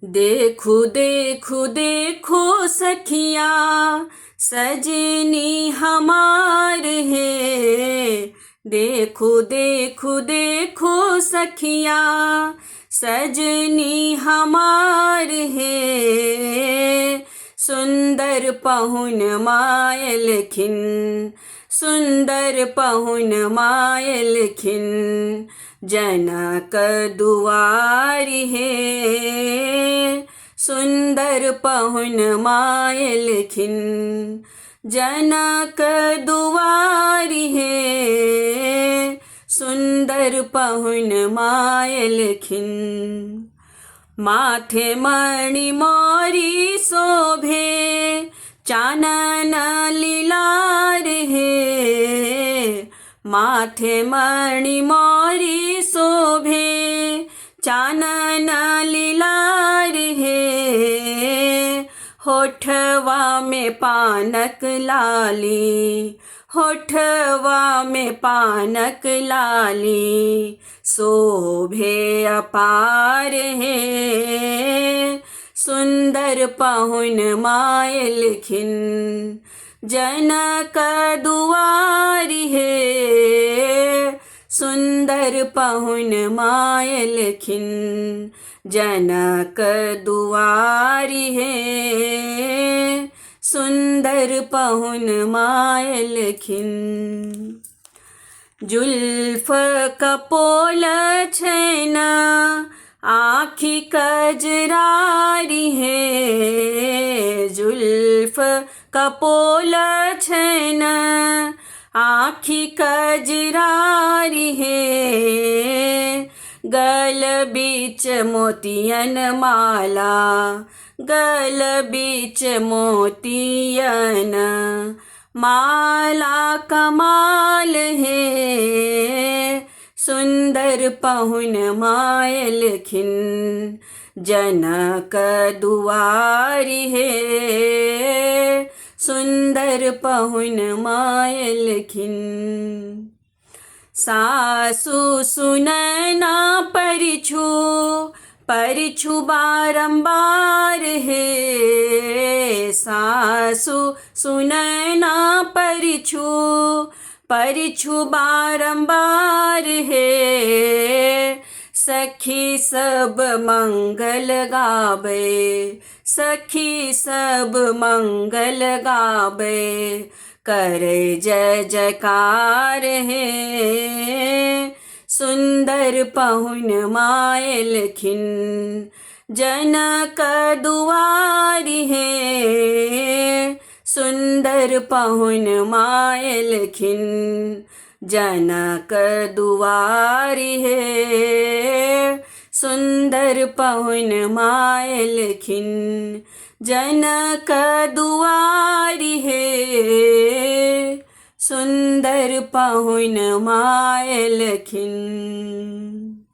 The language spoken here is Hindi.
देखो देखो देखो सखिया, सजनी हमार है। देखो देखो देखो सखिया, सजनी हमार है। सुंदर पहुन मायल खिन, सुंदर पहुन मायल खिन, जनक दुआरी है। सुंदर पहुन मायल खिन, जनक दुआरी है। सुंदर पहुन मायल खिन, माथे मणि मोरी शोभे, चानन लीलार है। माथे मणि मोरी शोभे, चानन लीलार है। होठवा में पानक लाली, होठवा में पानक लाली, शोभे अपार है। सुंदर पहुन मायल खिन, जनक दुआरी है। सुंदर पहुन मायल खिन, जनक दुआरी है। सुंदर पहुन मायल खिन, जुल्फ कपोल छैना, आँखी कजरारी है। जुल्फ कपोल छैना, आँखी कजरारी है। गल बीच मोतियन माला, गल बीच मोतियन माला कमाल है। सुंदर पहुन मायल खिन, जनक दुआरी है। सुंदर पहुन मायल खिन, सासु सुनैना परिछु, परिछु बारंबार है। सासु सुनैना परिछु, परिछु बारंबार है। सखी सब मंगल गावे, सखी सब मंगल गावे, करे जय जयकार है। सुंदर पहुन मायल खिन, जनक दुआरी है। सुंदर पहुन मायल खिन, जनक दुआरी है। सुंदर पहुन मायल खिन, जनक दुआरी है। सुंदर पहुन मायल खिन।